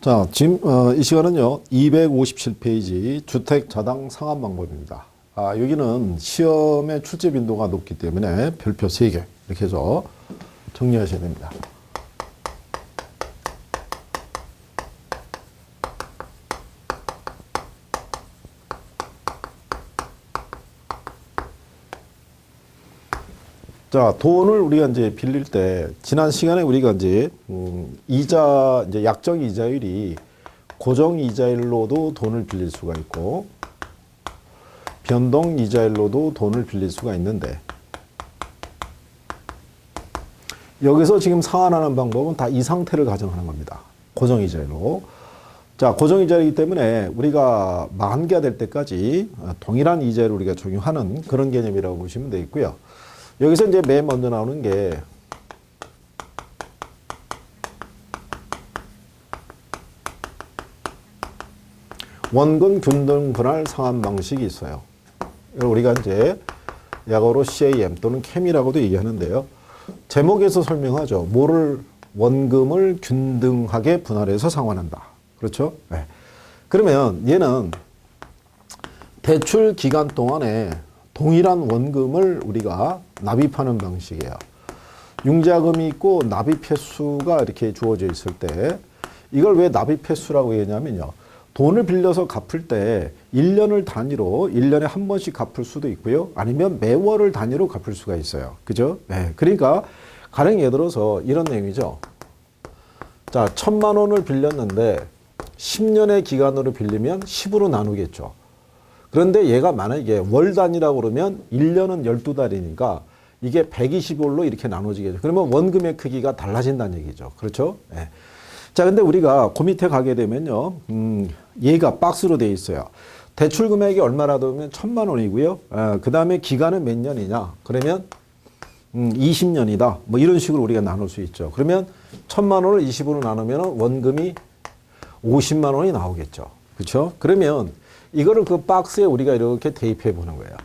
자, 지금 이 시간은요 257페이지 주택 저당 상환 방법입니다. 여기는 시험의 출제 빈도가 높기 때문에 별표 3개 이렇게 해서 정리하셔야 됩니다. 자, 돈을 우리가 이제 빌릴 때, 지난 시간에 우리가 이제, 이제 약정 이자율이 고정 이자율로도 돈을 빌릴 수가 있고, 변동 이자율로도 돈을 빌릴 수가 있는데, 여기서 지금 상환하는 방법은 다 이 상태를 가정하는 겁니다. 고정 이자율로. 자, 고정 이자율이기 때문에 우리가 만기가 될 때까지 동일한 이자율을 우리가 적용하는 그런 개념이라고 보시면 되겠고요. 여기서 이제 맨 먼저 나오는 게 원금 균등 분할 상환 방식이 있어요. 우리가 이제 약어로 CAM 또는 CAM이라고도 얘기하는데요. 제목에서 설명하죠. 뭐를 원금을 균등하게 분할해서 상환한다. 그렇죠? 네. 그러면 얘는 대출 기간 동안에 동일한 원금을 우리가 납입하는 방식이에요. 융자금이 있고 납입 횟수가 이렇게 주어져 있을 때 이걸 왜 납입 횟수라고 얘기하냐면요. 돈을 빌려서 갚을 때 1년을 단위로 1년에 한 번씩 갚을 수도 있고요. 아니면 매월을 단위로 갚을 수가 있어요. 그죠? 네. 그러니까 가령 예를 들어서 이런 내용이죠. 자, 1,000만 원을 빌렸는데 10년의 기간으로 빌리면 10으로 나누겠죠. 그런데 얘가 만약에 월 단위라고 그러면 1년은 12달이니까 이게 120월로 이렇게 나눠지겠죠. 그러면 원금의 크기가 달라진다는 얘기죠. 그렇죠? 네. 자, 근데 우리가 그 밑에 가게 되면요. 얘가 박스로 되어 있어요. 대출 금액이 얼마라도 하면 1,000만 원이고요. 그 다음에 기간은 몇 년이냐? 그러면 20년이다. 뭐 이런 식으로 우리가 나눌 수 있죠. 그러면 1,000만 원을 20으로 나누면 원금이 50만 원이 나오겠죠. 그렇죠? 그러면 이거를 그 박스에 우리가 이렇게 대입해 보는 거예요.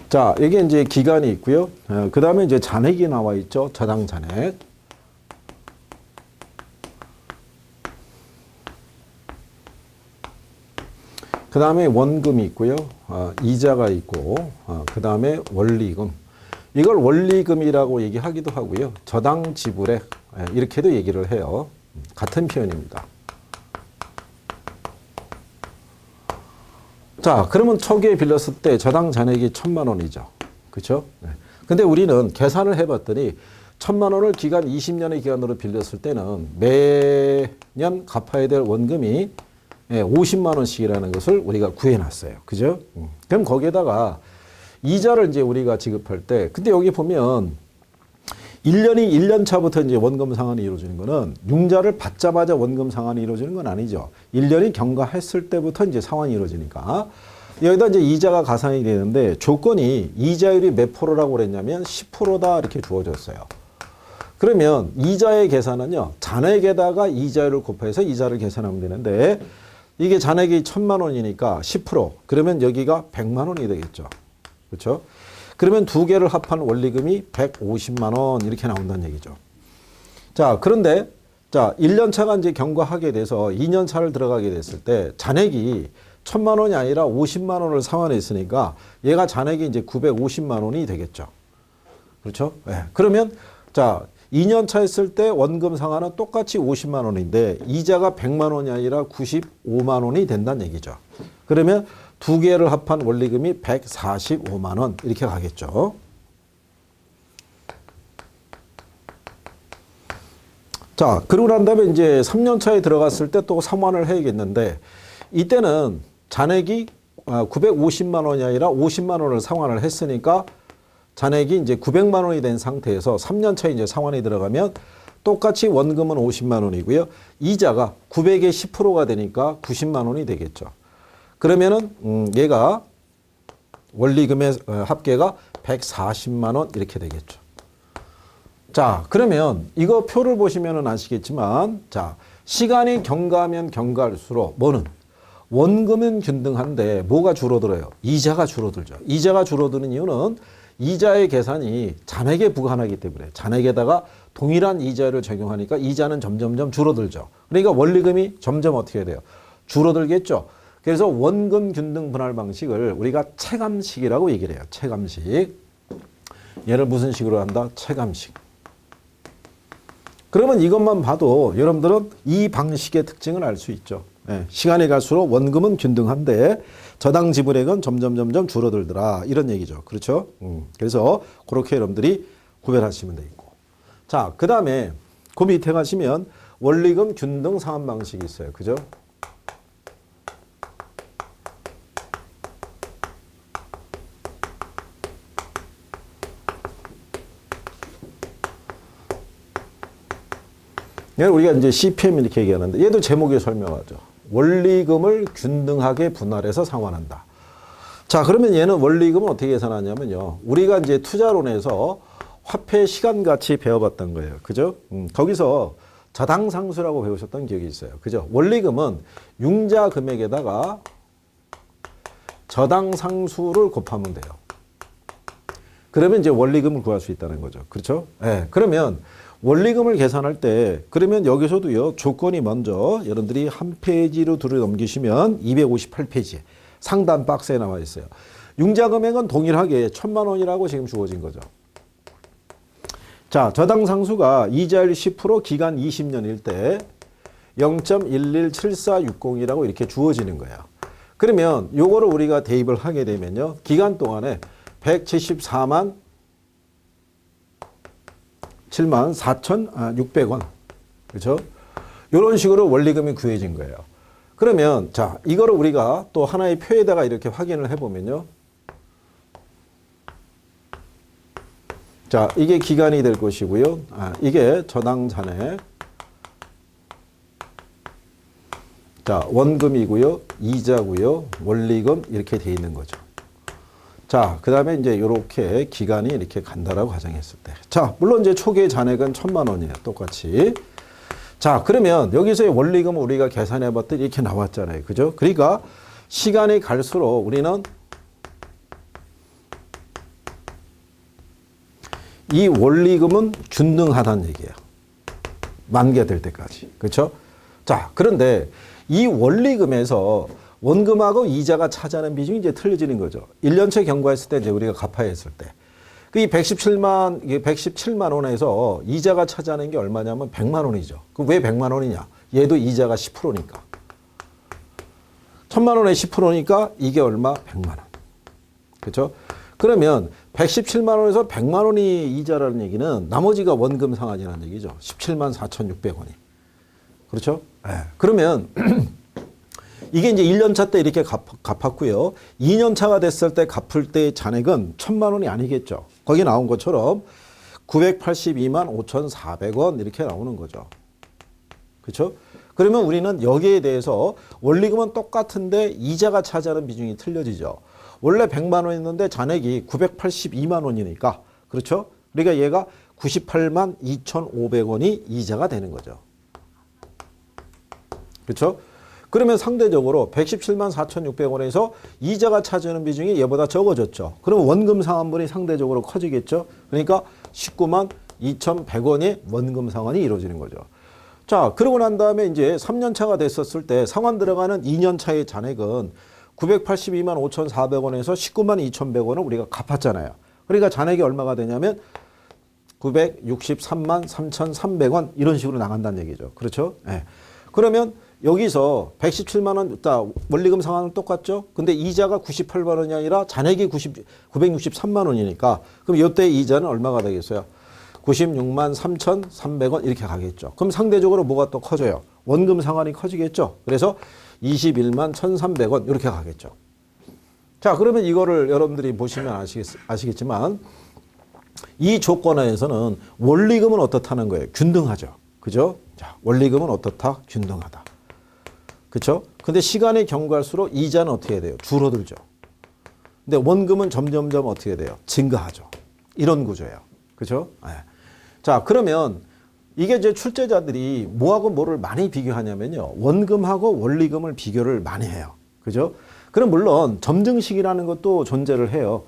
자, 이게 이제 기간이 있고요. 그 다음에 이제 잔액이 나와 있죠. 저당 잔액. 그 다음에 원금이 있고요. 이자가 있고, 그 다음에 원리금. 이걸 원리금이라고 얘기하기도 하고요. 저당 지불액. 이렇게도 얘기를 해요. 같은 표현입니다. 자, 그러면 초기에 빌렸을 때 저당 잔액이 1,000만 원이죠. 그렇죠? 네. 근데 우리는 계산을 해봤더니 1,000만 원을 기간 20년의 기간으로 빌렸을 때는 매년 갚아야 될 원금이 50만 원씩이라는 것을 우리가 구해놨어요. 그죠? 그럼 거기에다가 이자를 이제 우리가 지급할 때, 근데 여기 보면 1년 차부터 이제 원금 상환이 이루어지는 거는 융자를 받자마자 원금 상환이 이루어지는 건 아니죠. 1년이 경과했을 때부터 이제 상환이 이루어지니까 여기다 이제 이자가 가산이 되는데 조건이 이자율이 몇 프로라고 그랬냐면 10%다 이렇게 주어졌어요. 그러면 이자의 계산은요. 잔액에다가 이자율을 곱해서 이자를 계산하면 되는데 이게 잔액이 1,000만 원이니까 10%. 그러면 여기가 100만 원이 되겠죠. 그렇죠? 그러면 두 개를 합한 원리금이 150만 원 이렇게 나온다는 얘기죠. 자, 그런데 자, 1년 차가 이제 경과하게 돼서 2년 차를 들어가게 됐을 때 잔액이 1,000만 원이 아니라 50만 원을 상환했으니까 얘가 잔액이 이제 950만 원이 되겠죠. 그렇죠? 네. 그러면 자, 2년 차 했을 때 원금 상환은 똑같이 50만 원인데 이자가 100만 원이 아니라 95만 원이 된다는 얘기죠. 그러면 두 개를 합한 원리금이 145만 원 이렇게 가겠죠. 자, 그러고 난 다음에 이제 3년 차에 들어갔을 때 또 상환을 해야겠는데 이때는 잔액이 950만 원이 아니라 50만 원을 상환을 했으니까 잔액이 이제 900만 원이 된 상태에서 3년 차에 이제 상환이 들어가면 똑같이 원금은 50만 원이고요. 이자가 900의 10%가 되니까 90만 원이 되겠죠. 그러면은 얘가 원리금의 합계가 140만 원 이렇게 되겠죠. 자, 그러면 이거 표를 보시면은 아시겠지만 자, 시간이 경과하면 경과할수록 뭐는 원금은 균등한데 뭐가 줄어들어요? 이자가 줄어들죠. 이자가 줄어드는 이유는 이자의 계산이 잔액에 부과하기 때문에 잔액에다가 동일한 이자를 적용하니까 이자는 점점점 줄어들죠. 그러니까 원리금이 점점 어떻게 돼요? 줄어들겠죠. 그래서 원금 균등 분할 방식을 우리가 체감식이라고 얘기를 해요. 체감식. 얘를 무슨 식으로 한다? 체감식. 그러면 이것만 봐도 여러분들은 이 방식의 특징을 알 수 있죠. 예, 시간이 갈수록 원금은 균등한데 저당 지불액은 점점 줄어들더라. 이런 얘기죠. 그렇죠? 그래서 그렇게 여러분들이 구별하시면 되겠고. 자, 그 다음에 그 밑에 가시면 원리금 균등 상환 방식이 있어요. 그죠? 우리가 이제 CPM 이렇게 얘기하는데 얘도 제목에 설명하죠. 원리금을 균등하게 분할해서 상환한다. 자, 그러면 얘는 원리금은 어떻게 계산하냐면요. 우리가 이제 투자론에서 화폐 시간 가치 배워봤던 거예요. 그죠? 거기서 저당상수라고 배우셨던 기억이 있어요. 그죠? 원리금은 융자 금액에다가 저당상수를 곱하면 돼요. 그러면 이제 원리금을 구할 수 있다는 거죠. 그렇죠? 네. 그러면 원리금을 계산할 때 그러면 여기서도요. 조건이 먼저 여러분들이 한 페이지로 들어 넘기시면 258페이지에 상단 박스에 나와 있어요. 융자 금액은 동일하게 1,000만 원이라고 지금 주어진 거죠. 자, 저당 상수가 이자율 10% 기간 20년일 때 0.117460이라고 이렇게 주어지는 거예요. 그러면 요거를 우리가 대입을 하게 되면요. 기간 동안에 174만 74,600원. 그렇죠? 이런 식으로 원리금이 구해진 거예요. 그러면 자, 이거를 우리가 또 하나의 표에다가 이렇게 확인을 해 보면요. 자, 이게 기간이 될 것이고요. 이게 저당 잔액. 자, 원금이고요. 이자고요. 원리금 이렇게 돼 있는 거죠. 자, 그 다음에 이제 이렇게 기간이 이렇게 간다라고 가정했을 때. 자, 물론 이제 초기의 잔액은 1,000만 원이에요. 똑같이. 자, 그러면 여기서의 원리금은 우리가 계산해 봤더니 이렇게 나왔잖아요. 그죠? 그러니까 시간이 갈수록 우리는 이 원리금은 균등하다는 얘기예요. 만개될 때까지. 그렇죠? 자, 그런데 이 원리금에서 원금하고 이자가 차지하는 비중이 이제 틀려지는 거죠. 1년째 경과했을 때 이제 우리가 갚아야 했을 때. 이 117만 원에서 이자가 차지하는 게 얼마냐면 100만 원이죠. 그럼 왜 100만 원이냐? 얘도 이자가 10%니까. 1,000만 원에 10%니까 이게 얼마? 100만 원. 그렇죠? 그러면 117만 원에서 100만 원이 이자라는 얘기는 나머지가 원금 상환이라는 얘기죠. 17만 4,600원이. 그렇죠? 네. 그러면 이게 이제 1년차 때 이렇게 갚았고요. 2년차가 됐을 때 갚을 때 잔액은 1,000만 원이 아니겠죠. 거기 나온 것처럼 982만 5,400원 이렇게 나오는 거죠. 그렇죠? 그러면 우리는 여기에 대해서 원리금은 똑같은데 이자가 차지하는 비중이 틀려지죠. 원래 100만 원이었는데 잔액이 982만 원이니까. 그렇죠? 그러니까 얘가 98만 2,500원이 이자가 되는 거죠. 그렇죠? 그러면 상대적으로 117만 4,600원에서 이자가 차지하는 비중이 얘보다 적어졌죠. 그럼 원금 상환분이 상대적으로 커지겠죠. 그러니까 19만 2,100원의 원금 상환이 이루어지는 거죠. 자, 그러고 난 다음에 이제 3년 차가 됐었을 때 상환 들어가는 2년 차의 잔액은 982만 5,400원에서 19만 2,100원을 우리가 갚았잖아요. 그러니까 잔액이 얼마가 되냐면 963만 3,300원 이런 식으로 나간다는 얘기죠. 그렇죠? 네. 그러면 여기서 117만 원, 원리금 상환은 똑같죠? 근데 이자가 98만 원이 아니라 잔액이 963만 원이니까 그럼 이때 이자는 얼마가 되겠어요? 96만 3,300원 이렇게 가겠죠. 그럼 상대적으로 뭐가 또 커져요? 원금 상환이 커지겠죠? 그래서 21만 1,300원 이렇게 가겠죠. 자, 그러면 이거를 여러분들이 보시면 아시겠지만 이 조건하에서는 원리금은 어떻다는 거예요? 균등하죠. 그죠? 자, 원리금은 어떻다? 균등하다. 그렇죠? 근데 시간이 경과할수록 이자는 어떻게 해야 돼요? 줄어들죠. 근데 원금은 점점점 어떻게 돼요? 증가하죠. 이런 구조예요. 그렇죠? 네. 자, 그러면 이게 이제 출제자들이 뭐하고 뭐를 많이 비교하냐면요. 원금하고 원리금을 비교를 많이 해요. 그죠? 그럼 물론 점증식이라는 것도 존재를 해요.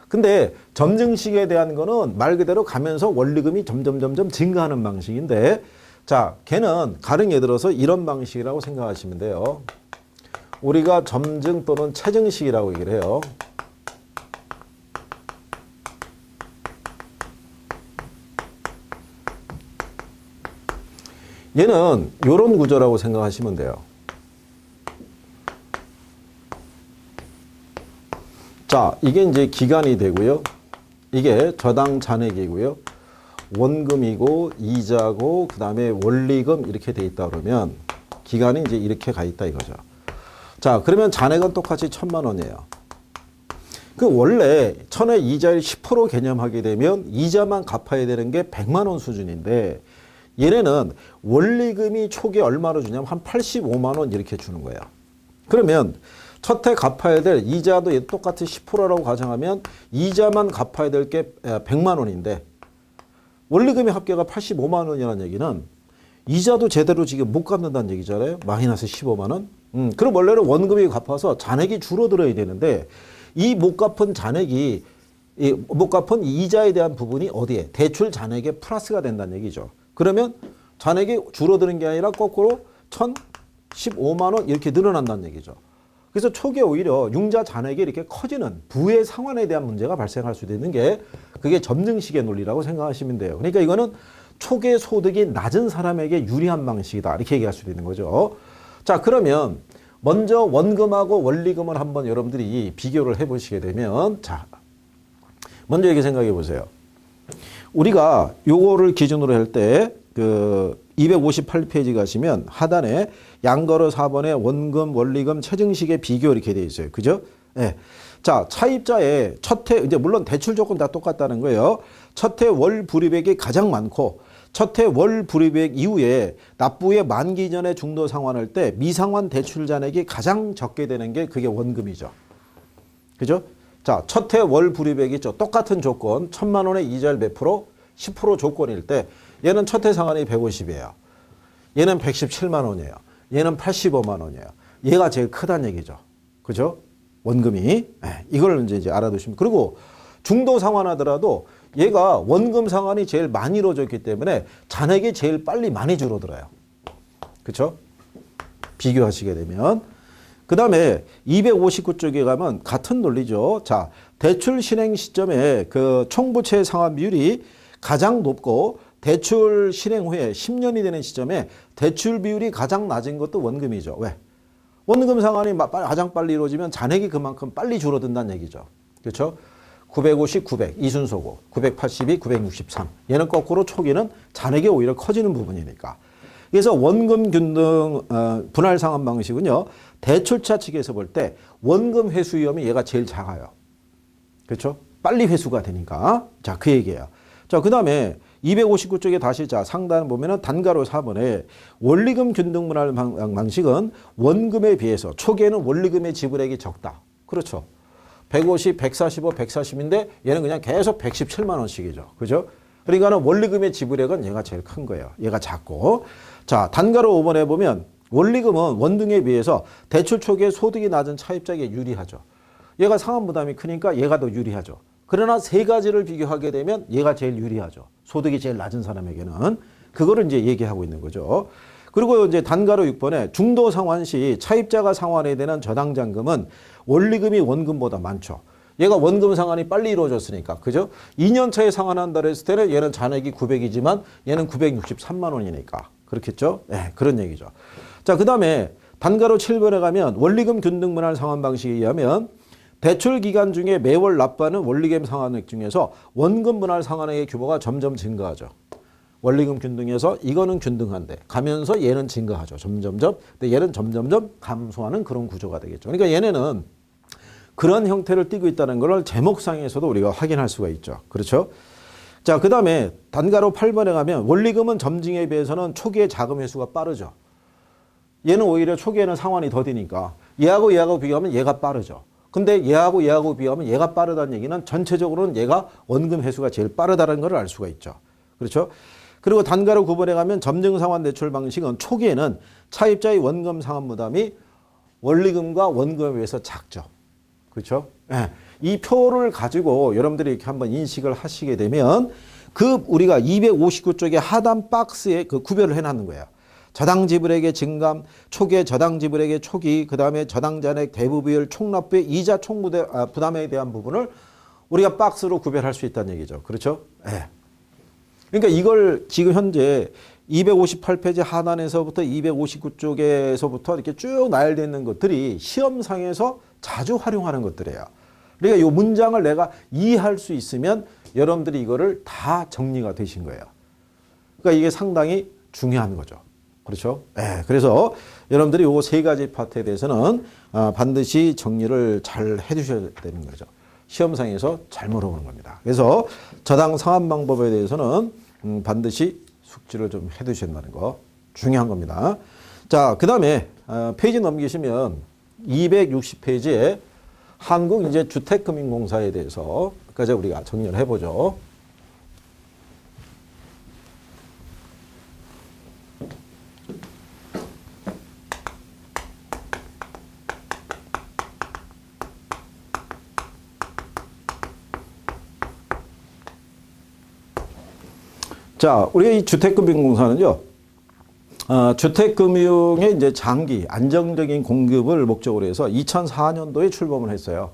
근데 점증식에 대한 거는 말 그대로 가면서 원리금이 점점 증가하는 방식인데, 자, 걔는 가령 들어서 이런 방식이라고 생각하시면 돼요. 우리가 점증 또는 체증식이라고 얘기를 해요. 얘는 이런 구조라고 생각하시면 돼요. 자, 이게 이제 기간이 되고요. 이게 저당 잔액이고요. 원금이고 이자고 그다음에 원리금 이렇게 돼 있다 그러면 기간이 이제 이렇게 가 있다 이거죠. 자, 그러면 잔액은 똑같이 1,000만 원이에요. 그 원래 1,000의 이자율 10% 개념하게 되면 이자만 갚아야 되는 게 100만 원 수준인데, 얘네는 원리금이 초기에 얼마로 주냐면 한 85만 원 이렇게 주는 거예요. 그러면 첫 해 갚아야 될 이자도 똑같이 10%라고 가정하면 이자만 갚아야 될 게 100만 원인데, 원리금의 합계가 85만 원이라는 얘기는 이자도 제대로 지금 못 갚는다는 얘기잖아요. 마이너스 15만 원. 그럼 원래는 원금이 갚아서 잔액이 줄어들어야 되는데, 이 못 갚은 잔액이, 못 갚은 이자에 대한 부분이 어디에? 대출 잔액에 플러스가 된다는 얘기죠. 그러면 잔액이 줄어드는 게 아니라 거꾸로 1,015만 원 이렇게 늘어난다는 얘기죠. 그래서 초기에 오히려 융자 잔액이 이렇게 커지는 부의 상환에 대한 문제가 발생할 수도 있는 게, 그게 점증식의 논리라고 생각하시면 돼요. 그러니까 이거는 초기에 소득이 낮은 사람에게 유리한 방식이다 이렇게 얘기할 수도 있는 거죠. 자, 그러면 먼저 원금하고 원리금을 한번 여러분들이 비교를 해보시게 되면, 자, 먼저 이렇게 생각해 보세요. 우리가 요거를 기준으로 할 때 그 258페이지 가시면 하단에 양거래 4번에 원금, 원리금, 체증식의 비교 이렇게 돼 있어요. 그죠? 예. 자, 차입자의 첫 해, 이제 물론 대출 조건 다 똑같다는 거예요. 첫 해 월 불이백이 가장 많고, 첫 해 월 불이백 이후에 납부의 만기 전에 중도 상환할 때 미상환 대출 잔액이 가장 적게 되는 게 그게 원금이죠. 그죠? 자, 첫 해 월 불이백이 있죠. 똑같은 조건, 1,000만 원의 이자율 몇 프로? 10% 조건일 때, 얘는 첫 해 상환이 150이에요. 얘는 117만 원이에요. 얘는 85만 원이에요. 얘가 제일 크다는 얘기죠. 그죠? 원금이. 네, 이걸 이제 알아두시면. 그리고 중도 상환하더라도 얘가 원금 상환이 제일 많이 이루어졌기 때문에 잔액이 제일 빨리 많이 줄어들어요. 그렇죠? 비교하시게 되면. 그 다음에 259쪽에 가면 같은 논리죠. 자, 대출 실행 시점에 그 총부채 상환 비율이 가장 높고, 대출 실행 후에 10년이 되는 시점에 대출 비율이 가장 낮은 것도 원금이죠. 왜? 원금 상환이 가장 빨리 이루어지면 잔액이 그만큼 빨리 줄어든다는 얘기죠. 그렇죠? 950, 900 이순서고, 982, 963. 얘는 거꾸로 초기는 잔액이 오히려 커지는 부분이니까. 그래서 원금 균등 분할 상환 방식은요, 대출자 측에서 볼 때 원금 회수 위험이 얘가 제일 작아요. 그렇죠? 빨리 회수가 되니까. 자, 그 얘기예요. 자, 그 다음에 259쪽에 다시 자 상단 보면은 단가로 4번에 원리금 균등 분할 방식은 원금에 비해서 초기에는 원리금의 지불액이 적다. 그렇죠. 150, 145, 140인데 얘는 그냥 계속 117만 원씩이죠. 그죠? 그러니까는 원리금의 지불액은 얘가 제일 큰 거예요. 얘가 작고. 자, 단가로 5번에 보면 원리금은 원등에 비해서 대출 초기에 소득이 낮은 차입자에게 유리하죠. 얘가 상환 부담이 크니까 얘가 더 유리하죠. 그러나 세 가지를 비교하게 되면 얘가 제일 유리하죠. 소득이 제일 낮은 사람에게는. 그거를 이제 얘기하고 있는 거죠. 그리고 이제 단가로 6번에 중도 상환 시 차입자가 상환해야 되는 저당장금은 원리금이 원금보다 많죠. 얘가 원금 상환이 빨리 이루어졌으니까. 그죠? 2년 차에 상환한다 했을 때는 얘는 잔액이 900이지만 얘는 963만 원이니까. 그렇겠죠? 네, 그런 얘기죠. 자, 그 다음에 단가로 7번에 가면 원리금 균등 분할 상환 방식에 의하면 대출 기간 중에 매월 납부하는 원리금 상환액 중에서 원금 분할 상환액의 규모가 점점 증가하죠. 원리금 균등에서 이거는 균등한데 가면서 얘는 증가하죠. 점점점. 근데 얘는 점점점 감소하는 그런 구조가 되겠죠. 그러니까 얘네는 그런 형태를 띠고 있다는 걸 제목상에서도 우리가 확인할 수가 있죠. 그렇죠? 자, 그 다음에 단가로 8번에 가면 원리금은 점증에 비해서는 초기에 자금 회수가 빠르죠. 얘는 오히려 초기에는 상환이 더디니까 얘하고 비교하면 얘가 빠르죠. 근데 얘하고 비교하면 얘가 빠르다는 얘기는 전체적으로는 얘가 원금 회수가 제일 빠르다는 걸 알 수가 있죠. 그렇죠? 그리고 단가로 9번에 가면 점증상환 대출 방식은 초기에는 차입자의 원금 상환 부담이 원리금과 원금에 비해서 작죠. 그렇죠? 네. 이 표를 가지고 여러분들이 이렇게 한번 인식을 하시게 되면 우리가 259쪽의 하단 박스에 그 구별을 해놨는 거예요. 저당 지불액의 증감, 초기의 저당 지불액의 초기, 그 다음에 저당 잔액 대부비율, 총납부의 이자 부담에 대한 부분을 우리가 박스로 구별할 수 있다는 얘기죠. 그렇죠? 네. 그러니까 이걸 지금 현재 258페이지 하단에서부터 259쪽에서부터 이렇게 쭉 나열되어 있는 것들이 시험상에서 자주 활용하는 것들이에요. 그러니까 이 문장을 내가 이해할 수 있으면 여러분들이 이거를 다 정리가 되신 거예요. 그러니까 이게 상당히 중요한 거죠. 그렇죠? 네, 그래서 여러분들이 이 세 가지 파트에 대해서는 반드시 정리를 잘 해주셔야 되는 거죠. 시험상에서 잘 물어보는 겁니다. 그래서 저당 상환 방법에 대해서는 반드시 숙지를 좀 해두셔야 된다는 거 중요한 겁니다. 자, 그 다음에 페이지 넘기시면 260페이지에 한국 이제 주택금융공사에 대해서까지 우리가 정리를 해보죠. 자, 우리가 이 주택금융공사는요, 주택금융의 이제 장기 안정적인 공급을 목적으로 해서 2004년도에 출범을 했어요.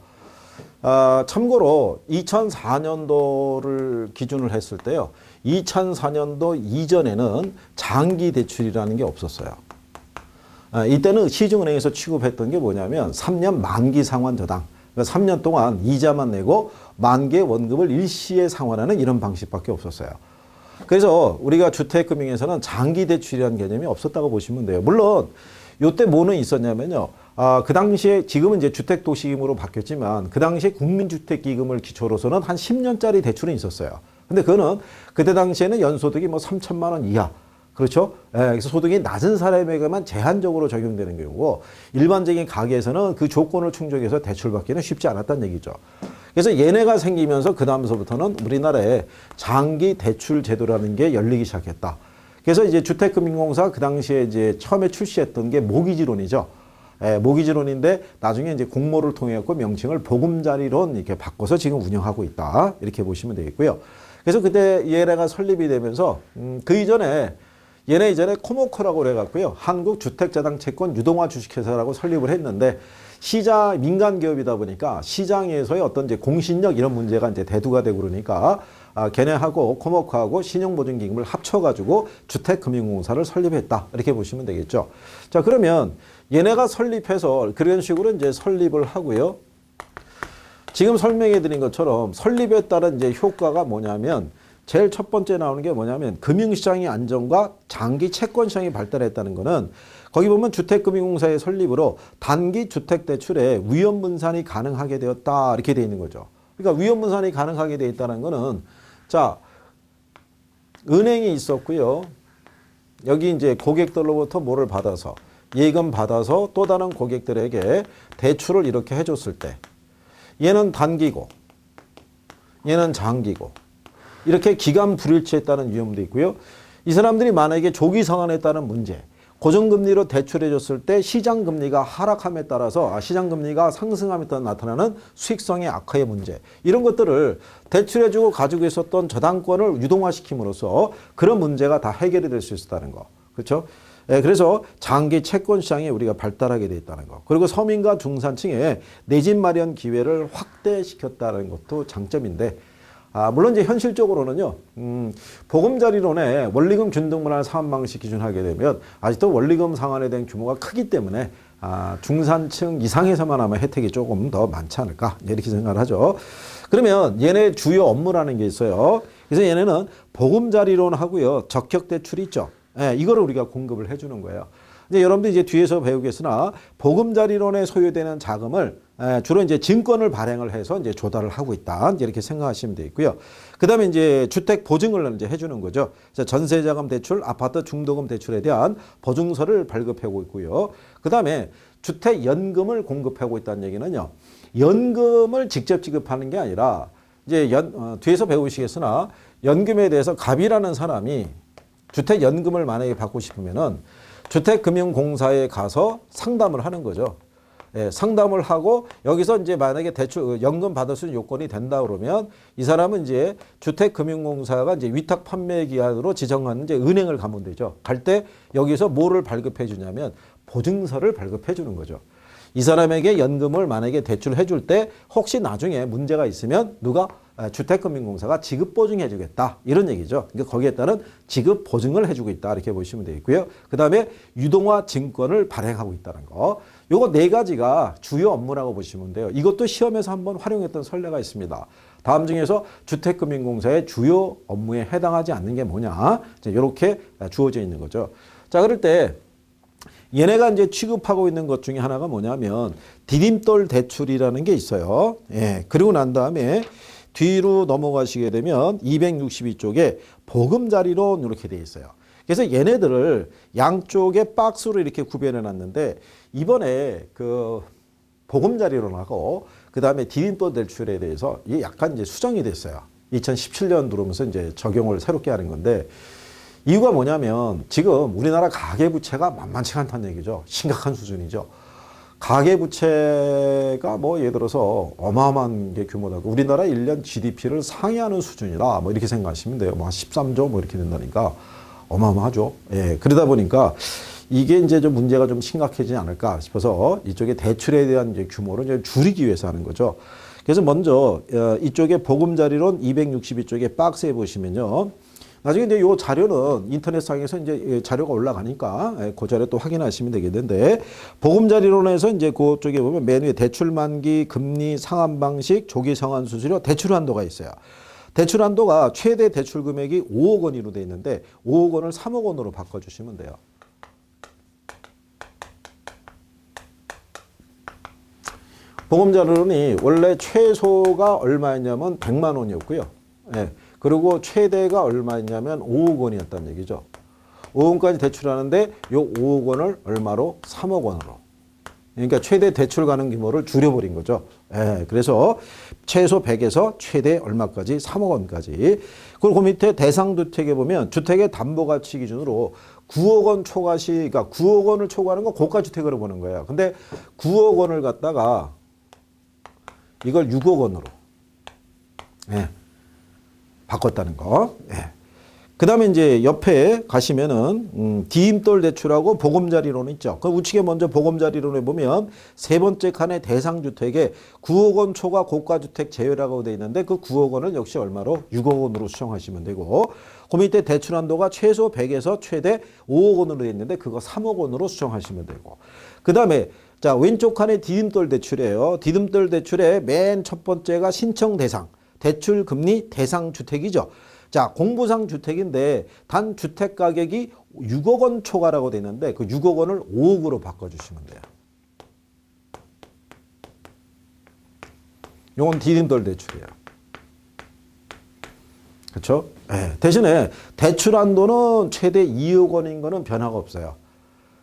참고로 2004년도를 기준을 했을 때요, 2004년도 이전에는 장기 대출이라는 게 없었어요. 이때는 시중은행에서 취급했던 게 뭐냐면 3년 만기 상환 저당. 그러니까 3년 동안 이자만 내고 만기의 원금을 일시에 상환하는 이런 방식밖에 없었어요. 그래서 우리가 주택금융에서는 장기 대출이라는 개념이 없었다고 보시면 돼요. 물론 이때 뭐는 있었냐면요. 그 당시에 지금은 이제 주택도시금으로 바뀌었지만 그 당시에 국민주택기금을 기초로서는 한 10년짜리 대출은 있었어요. 근데 그거는 그때 당시에는 연소득이 뭐 3천만 원 이하. 그렇죠? 그래서 소득이 낮은 사람에게만 제한적으로 적용되는 경우고 일반적인 가게에서는 그 조건을 충족해서 대출받기는 쉽지 않았다는 얘기죠. 그래서 얘네가 생기면서 그 다음서부터는 우리나라에 장기 대출 제도라는 게 열리기 시작했다. 그래서 이제 주택금융공사 그 당시에 이제 처음에 출시했던 게 모기지론이죠. 모기지론인데 나중에 이제 공모를 통해 갖고 명칭을 보금자리론 이렇게 바꿔서 지금 운영하고 있다. 이렇게 보시면 되겠고요. 그래서 그때 얘네가 설립이 되면서 그 이전에 얘네 이전에 코모코라고 그래갖고요. 한국주택자당채권 유동화 주식회사라고 설립을 했는데 시장 민간 기업이다 보니까 시장에서의 어떤 이제 공신력 이런 문제가 이제 대두가 되고 그러니까 걔네하고 코모코하고 신용보증기금을 합쳐가지고 주택금융공사를 설립했다. 이렇게 보시면 되겠죠. 자, 그러면 얘네가 설립해서 그런 식으로 이제 설립을 하고요. 지금 설명해 드린 것처럼 설립에 따른 이제 효과가 뭐냐면 제일 첫 번째 나오는 게 뭐냐면 금융시장의 안정과 장기 채권시장이 발달했다는 거는 거기 보면 주택금융공사의 설립으로 단기 주택대출에 위험분산이 가능하게 되었다 이렇게 돼 있는 거죠. 그러니까 위험분산이 가능하게 돼 있다는 거는 자 은행이 있었고요. 여기 이제 고객들로부터 뭐를 받아서 예금 받아서 또 다른 고객들에게 대출을 이렇게 해줬을 때 얘는 단기고 얘는 장기고 이렇게 기간 불일치에 따른 위험도 있고요. 이 사람들이 만약에 조기 상환에 따른 문제, 고정금리로 대출해 줬을 때 시장금리가 하락함에 따라서 시장금리가 상승함에 따라 나타나는 수익성의 악화의 문제, 이런 것들을 대출해 주고 가지고 있었던 저당권을 유동화시킴으로써 그런 문제가 다 해결이 될 수 있었다는 거. 그렇죠? 그래서 장기 채권 시장이 우리가 발달하게 돼 있다는 거. 그리고 서민과 중산층의 내 집 마련 기회를 확대시켰다는 것도 장점인데 물론 이제 현실적으로는요, 보금자리론의 원리금 균등분할 상환 방식 기준하게 되면 아직도 원리금 상환에 대한 규모가 크기 때문에 중산층 이상에서만 아마 혜택이 조금 더 많지 않을까 이렇게 생각을 하죠. 그러면 얘네 주요 업무라는 게 있어요. 그래서 얘네는 보금자리론 하고요, 적격대출 있죠. 이거를 우리가 공급을 해주는 거예요. 이제 여러분들 이제 뒤에서 배우겠으나 보금자리론에 소요되는 자금을 주로 이제 증권을 발행을 해서 이제 조달을 하고 있다. 이렇게 생각하시면 되겠고요. 그 다음에 이제 주택 보증을 이제 해주는 거죠. 전세자금 대출, 아파트 중도금 대출에 대한 보증서를 발급하고 있고요. 그 다음에 주택연금을 공급하고 있다는 얘기는요. 연금을 직접 지급하는 게 아니라 이제 뒤에서 배우시겠으나 연금에 대해서 갑이라는 사람이 주택연금을 만약에 받고 싶으면은 주택금융공사에 가서 상담을 하는 거죠. 상담을 하고 여기서 이제 만약에 대출 연금 받을 수 있는 요건이 된다 그러면 이 사람은 이제 주택금융공사가 이제 위탁 판매 기관으로 지정하는 이제 은행을 가면 되죠. 갈 때 여기서 뭐를 발급해 주냐면 보증서를 발급해 주는 거죠. 이 사람에게 연금을 만약에 대출해 줄 때 혹시 나중에 문제가 있으면 누가 주택금융공사가 지급 보증해 주겠다 이런 얘기죠. 그러니까 거기에 따른 지급 보증을 해주고 있다 이렇게 보시면 되겠고요. 그 다음에 유동화 증권을 발행하고 있다는 거. 요거 네 가지가 주요 업무라고 보시면 돼요. 이것도 시험에서 한번 활용했던 선례가 있습니다. 다음 중에서 주택금융공사의 주요 업무에 해당하지 않는 게 뭐냐 이렇게 주어져 있는 거죠. 자, 그럴 때 얘네가 이제 취급하고 있는 것 중에 하나가 뭐냐면 디딤돌 대출이라는 게 있어요. 예. 그리고 난 다음에 뒤로 넘어가시게 되면 262쪽에 보금자리론 이렇게 돼 있어요. 그래서 얘네들을 양쪽에 박스로 이렇게 구별해 놨는데 이번에 그 보금자리론하고 그 다음에 디딤돌 대출에 대해서 이게 약간 이제 수정이 됐어요. 2017년 들어오면서 이제 적용을 새롭게 하는 건데 이유가 뭐냐면 지금 우리나라 가계부채가 만만치 않다는 얘기죠. 심각한 수준이죠. 가계부채가 뭐 예를 들어서 어마어마한 게 규모다. 우리나라 1년 GDP를 상회하는 수준이다. 뭐 이렇게 생각하시면 돼요. 뭐 13조 뭐 이렇게 된다니까 어마어마하죠. 예. 그러다 보니까 이게 이제 좀 문제가 좀 심각해지지 않을까 싶어서 이쪽에 대출에 대한 이제 규모를 이제 줄이기 위해서 하는 거죠. 그래서 먼저 이쪽에 보금자리론 262쪽에 박스에 보시면요. 나중에 이제 요 자료는 인터넷상에서 이제 자료가 올라가니까 그 자료 또 확인하시면 되겠는데 보금자리론에서 이제 그쪽에 보면 맨 위에 대출 만기, 금리, 상환 방식, 조기 상환 수수료, 대출 한도가 있어요. 대출 한도가 최대 대출 금액이 5억 원으로 돼 있는데 5억 원을 3억 원으로 바꿔주시면 돼요. 보금자리론이 원래 최소가 얼마였냐면 100만 원이었고요. 예. 그리고 최대가 얼마였냐면 5억 원이었다는 얘기죠. 5억 원까지 대출하는데 요 5억 원을 얼마로? 3억 원으로. 그러니까 최대 대출 가능 규모를 줄여버린 거죠. 예, 그래서 최소 100에서 최대 얼마까지? 3억 원까지. 그리고 그 밑에 대상주택에 보면 주택의 담보가치 기준으로 9억 원 초과시, 그러니까 9억 원을 초과하는 건 고가주택으로 보는 거예요. 근데 9억 원을 갖다가 이걸 6억 원으로. 예. 바꿨다는 거. 예. 그 다음에 이제 옆에 가시면은, 디딤돌 대출하고 보금자리론 있죠. 그 우측에 먼저 보금자리론에 보면 세 번째 칸의 대상주택에 9억 원 초과 고가주택 제외라고 되어 있는데 그 9억 원을 역시 얼마로? 6억 원으로 수정하시면 되고, 그 밑에 대출 한도가 최소 100에서 최대 5억 원으로 되어 있는데 그거 3억 원으로 수정하시면 되고, 그 다음에 자, 왼쪽 칸에 디딤돌 대출이에요. 디딤돌 대출의 맨 첫 번째가 신청 대상. 대출 금리 대상 주택이죠. 자, 공부상 주택인데 단 주택 가격이 6억 원 초과라고 되어 있는데 그 6억 원을 5억으로 바꿔주시면 돼요. 이건 디딤돌 대출이에요. 그렇죠? 네. 대신에 대출 한도는 최대 2억 원인 거는 변화가 없어요.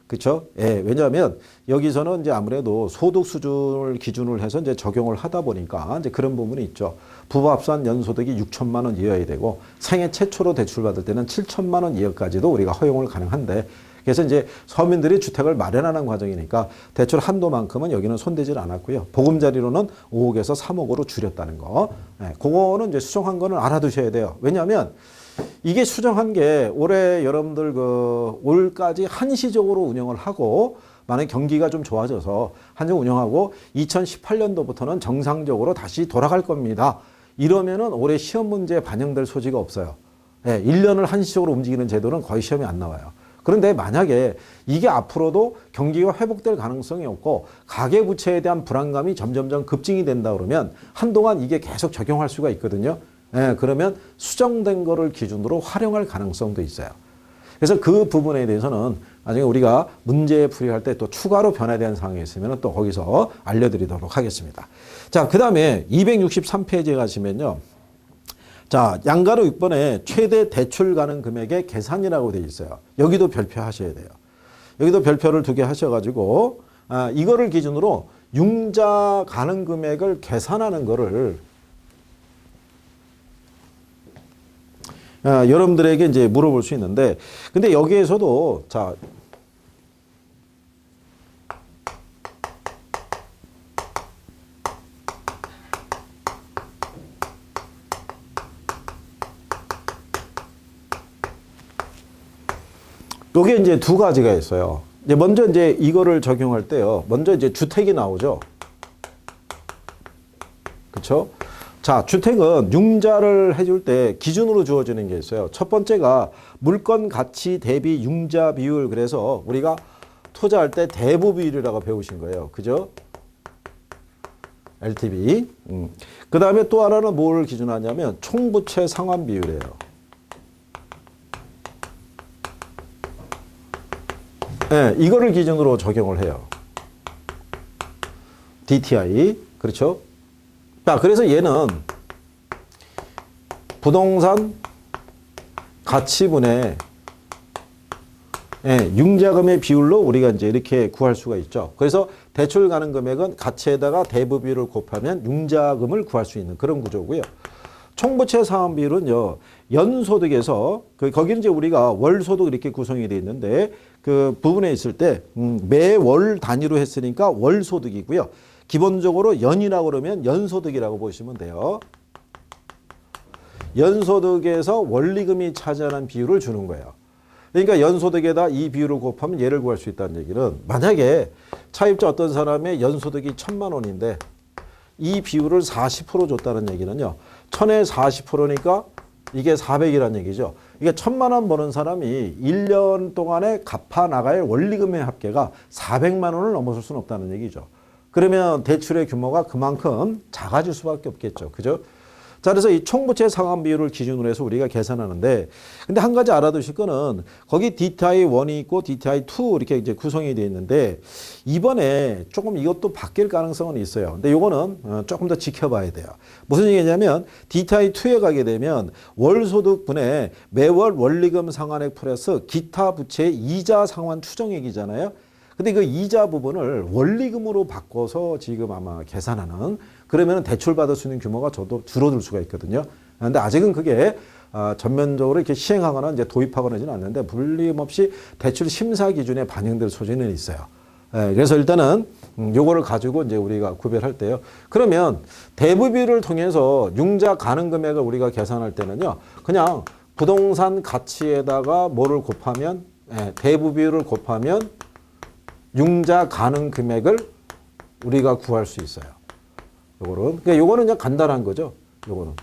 그렇죠? 예, 왜냐하면 여기서는 이제 아무래도 소득 수준을 기준으로 해서 이제 적용을 하다 보니까 이제 그런 부분이 있죠. 부부 합산 연소득이 6천만 원 이하야 되고 생애 최초로 대출 받을 때는 7천만 원 이하까지도 우리가 허용을 가능한데 그래서 이제 서민들이 주택을 마련하는 과정이니까 대출 한도만큼은 여기는 손대질 않았고요. 보금자리로는 5억에서 3억으로 줄였다는 거. 예, 그거는 이제 수정한 거는 알아두셔야 돼요. 왜냐하면 이게 수정한 게 올해 여러분들 그 올까지 한시적으로 운영을 하고 만약 경기가 좀 좋아져서 한시 운영하고 2018년도부터는 정상적으로 다시 돌아갈 겁니다. 이러면은 올해 시험 문제에 반영될 소지가 없어요. 예, 1년을 한시적으로 움직이는 제도는 거의 시험에 안 나와요. 그런데 만약에 이게 앞으로도 경기가 회복될 가능성이 없고 가계부채에 대한 불안감이 점점점 급증이 된다 그러면 한동안 이게 계속 적용할 수가 있거든요. 예, 그러면 수정된 거를 기준으로 활용할 가능성도 있어요. 그래서 그 부분에 대해서는 나중에 우리가 문제 풀이할 때 또 추가로 변화된 사항이 있으면 또 거기서 알려드리도록 하겠습니다. 자, 그 다음에 263페이지에 가시면요. 자, 양가로 6번에 최대 대출 가능 금액의 계산이라고 되어 있어요. 여기도 별표하셔야 돼요. 여기도 별표를 2개 하셔가지고, 이거를 기준으로 융자 가능 금액을 계산하는 거를 여러분들에게 이제 물어볼 수 있는데, 근데 여기에서도, 자, 요게 이제 두 가지가 있어요. 이제 먼저 이제 이거를 적용할 때요. 먼저 이제 주택이 나오죠. 그렇죠? 자, 주택은 융자를 해줄 때 기준으로 주어지는 게 있어요. 첫 번째가 물건 가치 대비 융자 비율. 그래서 우리가 투자할 때 대부 비율이라고 배우신 거예요. 그죠? LTV. 그 다음에 또 하나는 뭘 기준하냐면 총부채 상환 비율이에요. 네, 이거를 기준으로 적용을 해요. DTI. 그렇죠? 자, 그래서 얘는 부동산 가치분의 융자금의 비율로 우리가 이제 이렇게 구할 수가 있죠. 그래서 대출 가능 금액은 가치에다가 대부 비율을 곱하면 융자금을 구할 수 있는 그런 구조고요. 총부채 상환 비율은요, 연소득에서 거기는 이제 우리가 월소득 이렇게 구성이 되어 있는데 그 부분에 있을 때 매월 단위로 했으니까 월소득이고요. 기본적으로 연이라고 그러면 연소득이라고 보시면 돼요. 연소득에서 원리금이 차지하는 비율을 주는 거예요. 그러니까 연소득에다 이 비율을 곱하면 얘를 구할 수 있다는 얘기는 만약에 차입자 어떤 사람의 연소득이 1,000만 원인데 이 비율을 40% 줬다는 얘기는요. 1000에 40%니까 이게 400이라는 얘기죠. 이게 1,000만 원 버는 사람이 1년 동안에 갚아 나갈 원리금의 합계가 400만 원을 넘어설 수는 없다는 얘기죠. 그러면 대출의 규모가 그만큼 작아질 수밖에 없겠죠. 그죠? 자, 그래서 이 총부채 상환 비율을 기준으로 해서 우리가 계산하는데, 근데 한 가지 알아두실 거는 거기 DTI1이 있고 DTI2 이렇게 이제 구성이 되어 있는데, 이번에 조금 이것도 바뀔 가능성은 있어요. 근데 요거는 조금 더 지켜봐야 돼요. 무슨 얘기냐면 DTI2에 가게 되면 월소득분의 매월 원리금 상환액 플러스 기타 부채 이자 상환 추정액이잖아요. 근데 그 이자 부분을 원리금으로 바꿔서 지금 아마 계산하는, 그러면 대출 받을 수 있는 규모가 저도 줄어들 수가 있거든요. 근데 아직은 그게 전면적으로 이렇게 시행하거나 이제 도입하거나 하지는 않는데 불림없이 대출 심사 기준에 반영될 소지는 있어요. 그래서 일단은 요거를 가지고 이제 우리가 구별할 때요. 그러면 대부비를 통해서 융자 가능 금액을 우리가 계산할 때는요. 그냥 부동산 가치에다가 뭐를 곱하면, 대부비율을 곱하면 융자 가능 금액을 우리가 구할 수 있어요. 그러니까 요거는 그냥 간단한 거죠. 요거는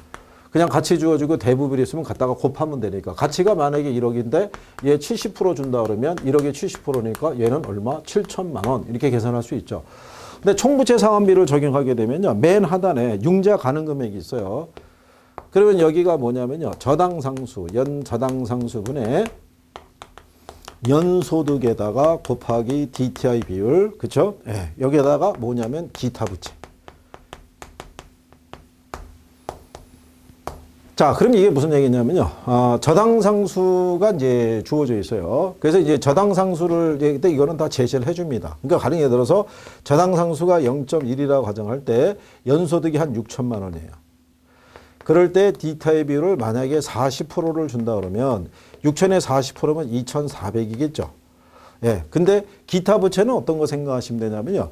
그냥 가치 주어지고 대부분이 있으면 갖다가 곱하면 되니까, 가치가 만약에 1억인데 얘 70% 준다 그러면 1억에 70%니까 얘는 얼마? 7천만 원 이렇게 계산할 수 있죠. 근데 총부채 상환비를 적용하게 되면요, 맨 하단에 융자 가능 금액이 있어요. 그러면 여기가 뭐냐면요, 저당상수, 연저당상수분의 연소득에다가 곱하기 DTI 비율, 그쵸? 예, 여기에다가 뭐냐면 기타 부채. 자, 그럼 이게 무슨 얘기냐면요, 저당상수가 이제 주어져 있어요. 그래서 이제 저당상수를, 그때 이거는 다 제시를 해줍니다. 그러니까 가령 예를 들어서 저당상수가 0.1이라고 가정할 때 연소득이 한 6천만 원이에요. 그럴 때 DTI 비율을 만약에 40%를 준다 그러면 6천에 40%면 2,400이겠죠. 예. 근데 기타 부채는 어떤 거 생각하시면 되냐면요,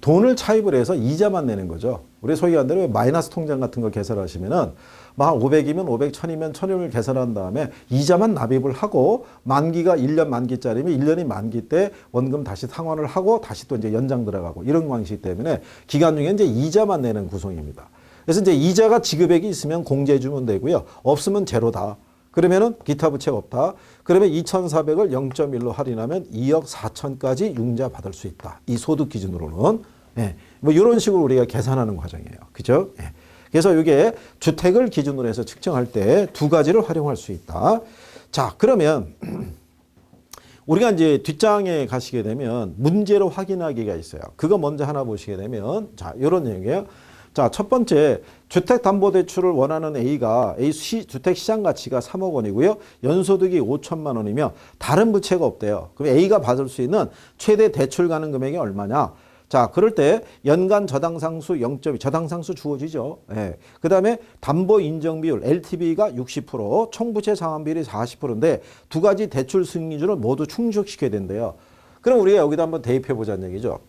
돈을 차입을 해서 이자만 내는 거죠. 우리 소위 한 대로 마이너스 통장 같은 걸 계산하시면은 막 500이면 500, 1000이면 1000을 계산한 다음에 이자만 납입을 하고 만기가 1년 만기짜리면 1년이 만기 때 원금 다시 상환을 하고 다시 또 이제 연장 들어가고 이런 방식 때문에 기간 중에 이제 이자만 내는 구성입니다. 그래서 이제 이자가 지급액이 있으면 공제 주면 되고요. 없으면 제로다. 그러면은 기타 부채가 없다. 그러면 2,400을 0.1로 할인하면 2억 4천까지 융자 받을 수 있다. 이 소득 기준으로는. 예. 뭐 이런 식으로 우리가 계산하는 과정이에요. 그죠? 예. 그래서 이게 주택을 기준으로 해서 측정할 때 두 가지를 활용할 수 있다. 자, 그러면 우리가 이제 뒷장에 가시게 되면 문제로 확인하기가 있어요. 그거 먼저 하나 보시게 되면, 자, 이런 얘기예요. 자, 첫 번째, 주택담보대출을 원하는 A가 주택 시장 가치가 3억 원이고요. 연소득이 5천만 원이며 다른 부채가 없대요. 그럼 A가 받을 수 있는 최대 대출 가능 금액이 얼마냐? 자, 그럴 때 연간 저당상수 0.2, 저당상수 주어지죠. 예. 그 다음에 담보 인정 비율, LTV가 60%, 총부채 상환 비율이 40%인데 두 가지 대출 승인 기준을 모두 충족시켜야 된대요. 그럼 우리가 여기다 한번 대입해 보자는 얘기죠.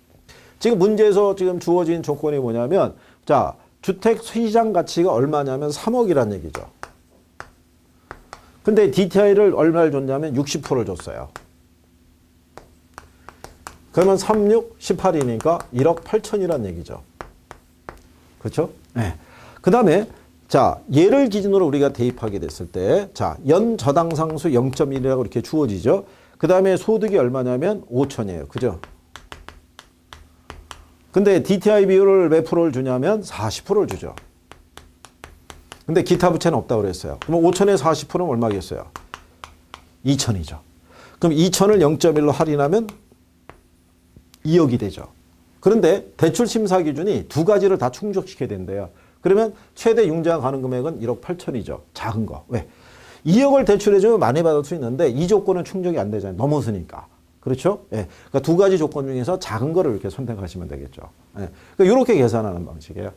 지금 문제에서 지금 주어진 조건이 뭐냐면, 자, 주택 시장 가치가 얼마냐면 3억이란 얘기죠. 근데 DTI를 얼마를 줬냐면 60%를 줬어요. 그러면 36, 18이니까 1억 8천이란 얘기죠. 그렇죠? 네. 그 다음에 자, 얘를 기준으로 우리가 대입하게 됐을 때, 자, 연 저당상수 0.1이라고 이렇게 주어지죠. 그 다음에 소득이 얼마냐면 5천이에요. 그죠? 근데 DTI 비율을 몇 프로를 주냐면 40%를 주죠. 근데 기타 부채는 없다고 그랬어요. 그럼 5천에 40%는 얼마겠어요? 2천이죠. 그럼 2천을 0.1로 할인하면 2억이 되죠. 그런데 대출 심사 기준이 두 가지를 다 충족시켜야 된대요. 그러면 최대 융자가 가는 금액은 1억 8천이죠. 작은 거. 왜? 2억을 대출해주면 많이 받을 수 있는데 이 조건은 충족이 안 되잖아요. 넘어서니까. 그렇죠? 예. 그러니까 두 가지 조건 중에서 작은 거를 이렇게 선택하시면 되겠죠. 예. 그러니까 이렇게 계산하는 방식이에요.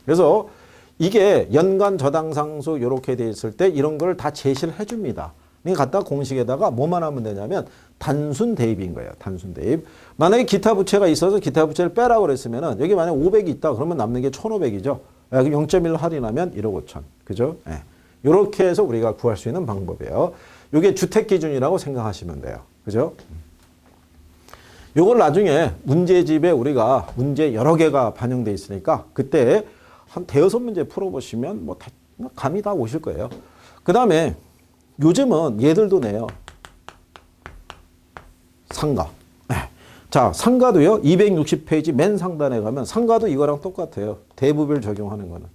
그래서 이게 연간 저당상수 이렇게 돼 있을 때 이런 걸 다 제시를 해줍니다. 그러니까 갖다 공식에다가 뭐만 하면 되냐면 단순 대입인 거예요. 단순 대입. 만약에 기타 부채가 있어서 기타 부채를 빼라고 그랬으면은 여기 만약에 500이 있다 그러면 남는 게 1,500이죠. 0.1로 할인하면 1억 5천. 그죠? 예. 이렇게 해서 우리가 구할 수 있는 방법이에요. 이게 주택 기준이라고 생각하시면 돼요. 그죠? 요걸 나중에 문제집에 우리가 문제 여러 개가 반영돼 있으니까 그때 한 대여섯 문제 풀어보시면 뭐 감이 다 오실 거예요. 그 다음에 요즘은 얘들도 내요. 상가. 자, 상가도요. 260페이지 맨 상단에 가면 상가도 이거랑 똑같아요. 대부별 적용하는 거는.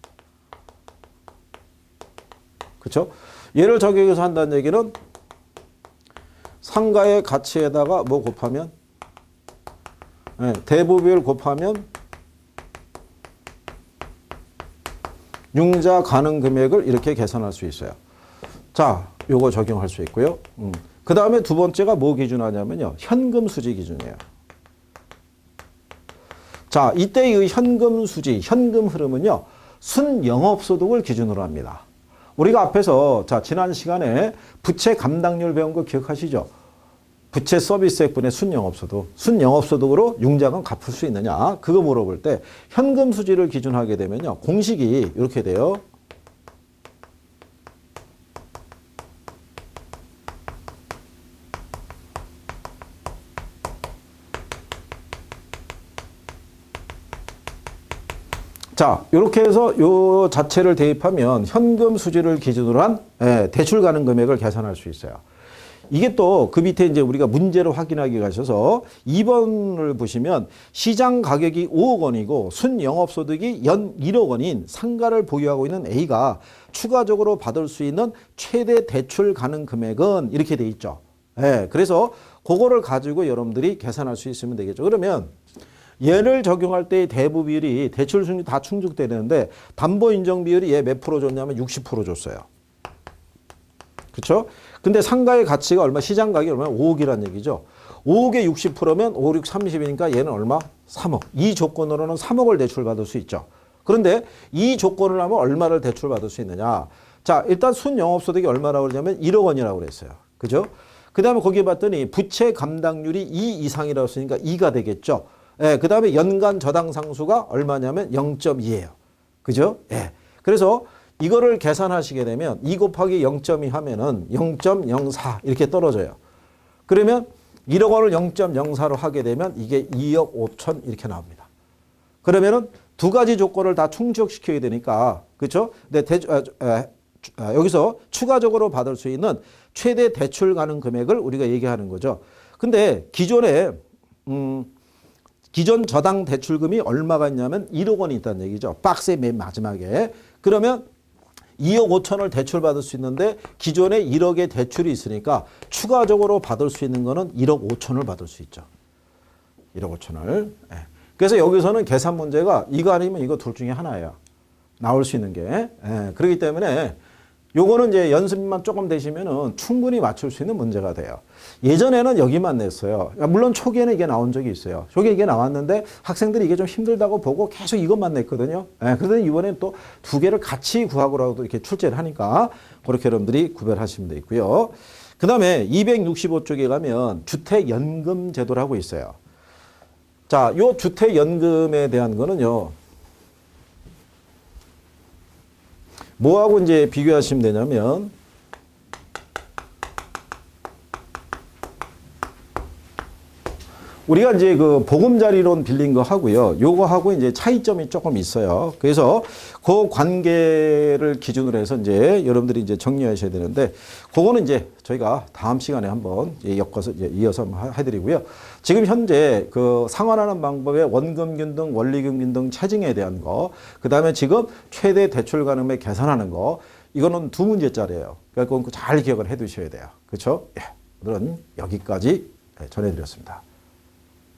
그렇죠? 얘를 적용해서 한다는 얘기는 상가의 가치에다가 뭐 곱하면 대부별 곱하면 융자 가능 금액을 이렇게 계산할 수 있어요. 자, 요거 적용할 수 있고요. 그 다음에 두 번째가 뭐 기준하냐면요. 현금 수지 기준이에요. 자, 이때의 현금 수지, 현금 흐름은요. 순영업소득을 기준으로 합니다. 우리가 앞에서 자 지난 시간에 부채 감당률 배운 거 기억하시죠? 부채 서비스액분의 순영업소득, 순영업소득으로 융자금 갚을 수 있느냐? 그거 물어볼 때 현금 수지를 기준하게 되면요. 공식이 이렇게 돼요. 자, 이렇게 해서 요 자체를 대입하면 현금 수지를 기준으로 한 대출 가능 금액을 계산할 수 있어요. 이게 또 그 밑에 이제 우리가 문제를 확인하기 가셔서 2번을 보시면 시장 가격이 5억 원이고 순영업소득이 연 1억 원인 상가를 보유하고 있는 A가 추가적으로 받을 수 있는 최대 대출 가능 금액은 이렇게 돼 있죠. 그래서 그거를 가지고 여러분들이 계산할 수 있으면 되겠죠. 그러면 얘를 적용할 때의 대부 비율이 대출 수준이 다 충족되는데 담보 인정 비율이 얘 몇 프로 줬냐면 60% 줬어요. 그렇죠? 근데 상가의 가치가 얼마, 시장 가격이 얼마? 5억이란 얘기죠. 5억에 60%면 5, 6, 30이니까 얘는 얼마? 3억. 이 조건으로는 3억을 대출받을 수 있죠. 그런데 이 조건을 하면 얼마를 대출받을 수 있느냐? 자, 일단 순영업소득이 얼마라고 그러냐면 1억 원이라고 그랬어요. 그죠? 그 다음에 거기에 봤더니 부채 감당률이 2 이상이라고 했으니까 2가 되겠죠. 그 다음에 연간 저당 상수가 얼마냐면 0.2예요. 그죠? 그래서 이거를 계산하시게 되면 2 곱하기 0.2 하면은 0.04 이렇게 떨어져요. 그러면 1억 원을 0.04로 하게 되면 이게 2억 5천 이렇게 나옵니다. 그러면은 두 가지 조건을 다 충족시켜야 되니까, 그렇죠? 근데 여기서 추가적으로 받을 수 있는 최대 대출 가능 금액을 우리가 얘기하는 거죠. 근데 기존에 기존 저당 대출금이 얼마가 있냐면 1억 원이 있다는 얘기죠. 박스의 맨 마지막에. 그러면 2억 5천을 대출받을 수 있는데 기존에 1억의 대출이 있으니까 추가적으로 받을 수 있는 거는 1억 5천을 받을 수 있죠. 1억 5천을. 그래서 여기서는 계산 문제가 이거 아니면 이거 둘 중에 하나예요. 나올 수 있는 게. 그렇기 때문에 요거는 이제 연습만 조금 되시면은 충분히 맞출 수 있는 문제가 돼요. 예전에는 여기만 냈어요. 물론 초기에는 이게 나온 적이 있어요. 초기에 이게 나왔는데 학생들이 이게 좀 힘들다고 보고 계속 이것만 냈거든요. 그런데 이번엔 또 두 개를 같이 구하고라도 이렇게 출제를 하니까 그렇게 여러분들이 구별하시면 되겠고요. 그 다음에 265쪽에 가면 주택연금 제도라고 있어요. 자, 요 주택연금에 대한 거는요. 뭐하고 이제 비교하시면 되냐면 우리가 이제 그 보금자리론 빌린 거 하고요. 요거하고 이제 차이점이 조금 있어요. 그래서 그 관계를 기준으로 해서 이제 여러분들이 이제 정리하셔야 되는데, 그거는 이제 저희가 다음 시간에 한번 엮어서 이어서 한번 해드리고요. 지금 현재 그 상환하는 방법의 원금균 등 원리금균 등 체증에 대한 거, 그 다음에 지금 최대 대출 가능액 계산하는 거, 이거는 두 문제짜리예요. 그러니까 그건 잘 기억을 해 두셔야 돼요. 그렇죠? 예. 오늘은 여기까지 전해드렸습니다.